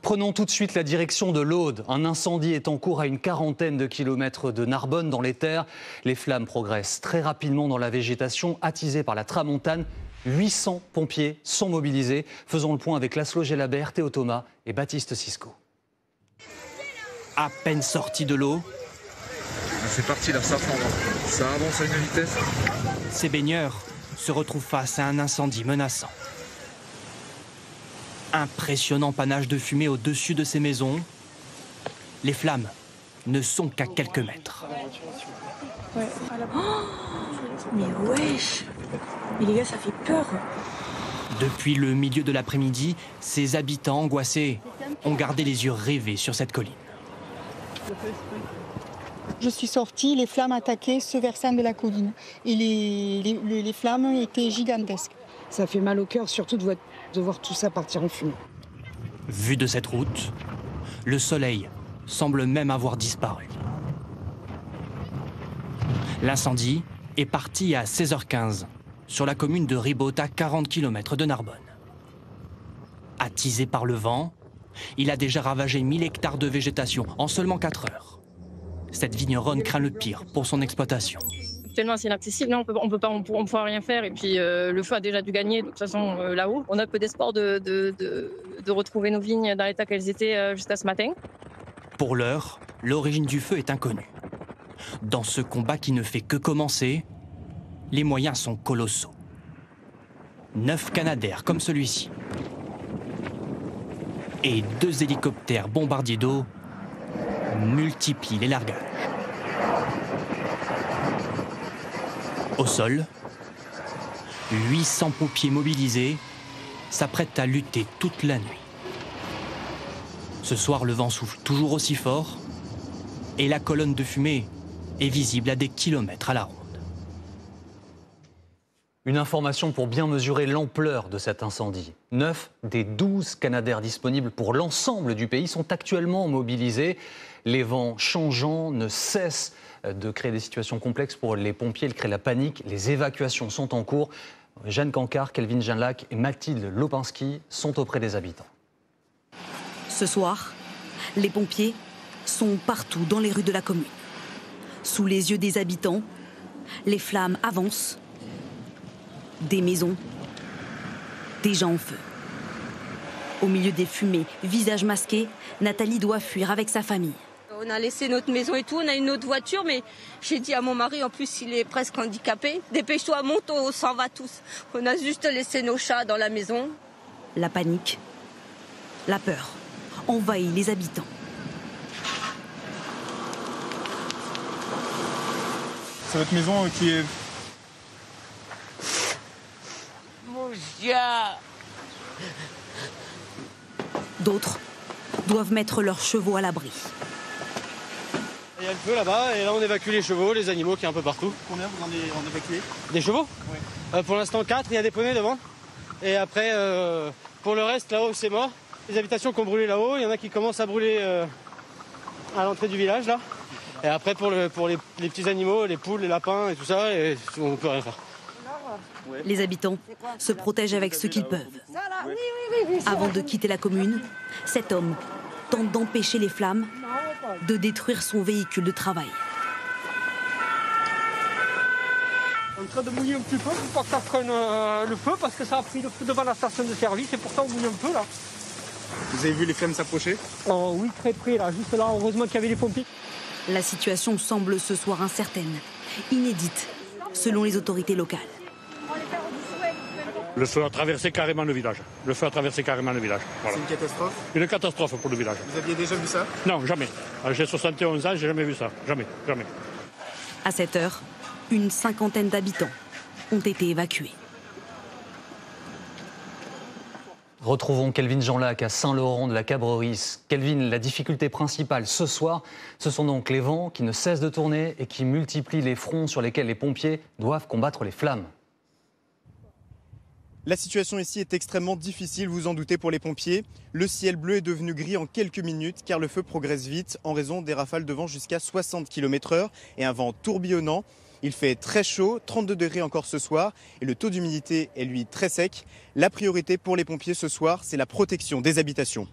Prenons tout de suite la direction de l'Aude. Un incendie est en cours à une quarantaine de kilomètres de Narbonne, dans les terres. Les flammes progressent très rapidement dans la végétation, attisées par la tramontane. 800 pompiers sont mobilisés. Faisons le point avec Laszlo Gelabert, Théo Thomas et Baptiste Cisco. À peine sorti de l'eau, c'est parti là, ça avance à une vitesse. ces baigneurs se retrouvent face à un incendie menaçant. Impressionnant panache de fumée au-dessus de ces maisons. Les flammes ne sont qu'à quelques mètres. Ouais. Oh, mais wesh! Mais les gars, ça fait peur. Depuis le milieu de l'après-midi, ces habitants angoissés ont gardé les yeux rivés sur cette colline. Je suis sortie, les flammes attaquaient ce versant de la colline. Et les flammes étaient gigantesques. Ça fait mal au cœur, surtout de voir tout ça partir en fumée. Vu de cette route, le soleil semble même avoir disparu. L'incendie est parti à 16h15 sur la commune de Ribaut, à 40 km de Narbonne. Attisé par le vent, il a déjà ravagé 1000 hectares de végétation en seulement 4 heures. Cette vigneronne craint le pire pour son exploitation. Actuellement, c'est inaccessible, on ne pourra rien faire. Et puis, le feu a déjà dû gagner, de toute façon, là-haut. On a peu d'espoir de retrouver nos vignes dans l'état qu'elles étaient jusqu'à ce matin. Pour l'heure, l'origine du feu est inconnue. Dans ce combat qui ne fait que commencer, les moyens sont colossaux. 9 Canadair comme celui-ci. Et 2 hélicoptères bombardiers d'eau multiplient les largages. Au sol, 800 pompiers mobilisés s'apprêtent à lutter toute la nuit. Ce soir, le vent souffle toujours aussi fort et la colonne de fumée est visible à des kilomètres à la ronde. Une information pour bien mesurer l'ampleur de cet incendie. 9 des 12 Canadair disponibles pour l'ensemble du pays sont actuellement mobilisés. Les vents changeants ne cessent de créer des situations complexes pour les pompiers. Ils créent la panique. Les évacuations sont en cours. Jeanne Cancard, Kelvin Janlac et Mathilde Lopinski sont auprès des habitants. Ce soir, les pompiers sont partout dans les rues de la commune. Sous les yeux des habitants, les flammes avancent. Des maisons, des gens en feu. Au milieu des fumées, visage masqué, Nathalie doit fuir avec sa famille. On a laissé notre maison et tout, on a une autre voiture, mais j'ai dit à mon mari, en plus il est presque handicapé, dépêche-toi, monte, on s'en va tous. On a juste laissé nos chats dans la maison. La panique, la peur envahit les habitants. C'est votre maison qui est... D'autres doivent mettre leurs chevaux à l'abri. Il y a le feu là-bas et là on évacue les chevaux, les animaux qui est un peu partout. Combien vous en avez évacué? Des chevaux? Oui. Pour l'instant 4, il y a des poneys devant. Et après, pour le reste, là-haut c'est mort. Les habitations qui ont brûlé là-haut, il y en a qui commencent à brûler à l'entrée du village là. Et après pour les petits animaux, les poules, les lapins et tout ça, et on peut rien faire. Les habitants se protègent avec ce qu'ils peuvent. Avant de quitter la commune, cet homme tente d'empêcher les flammes de détruire son véhicule de travail. On est en train de mouiller un petit peu pour pas que ça prenne le feu, parce que ça a pris le feu devant la station de service et pourtant on mouille un peu là. Vous avez vu les flammes s'approcher? Oh oui, très près là, juste là, heureusement qu'il y avait les pompiers. La situation semble ce soir incertaine, inédite, selon les autorités locales. Le feu a traversé carrément le village. Voilà. C'est une catastrophe? Une catastrophe pour le village. Vous aviez déjà vu ça? Non, jamais. J'ai 71 ans, j'ai jamais vu ça. Jamais. À cette heure, une cinquantaine d'habitants ont été évacués. Retrouvons Kelvin Janlac à Saint-Laurent de la Cabrerie. Kelvin, la difficulté principale ce soir, ce sont donc les vents qui ne cessent de tourner et qui multiplient les fronts sur lesquels les pompiers doivent combattre les flammes. La situation ici est extrêmement difficile, vous en doutez, pour les pompiers. Le ciel bleu est devenu gris en quelques minutes car le feu progresse vite en raison des rafales de vent jusqu'à 60 km/h et un vent tourbillonnant. Il fait très chaud, 32 degrés encore ce soir et le taux d'humidité est lui très sec. La priorité pour les pompiers ce soir, c'est la protection des habitations.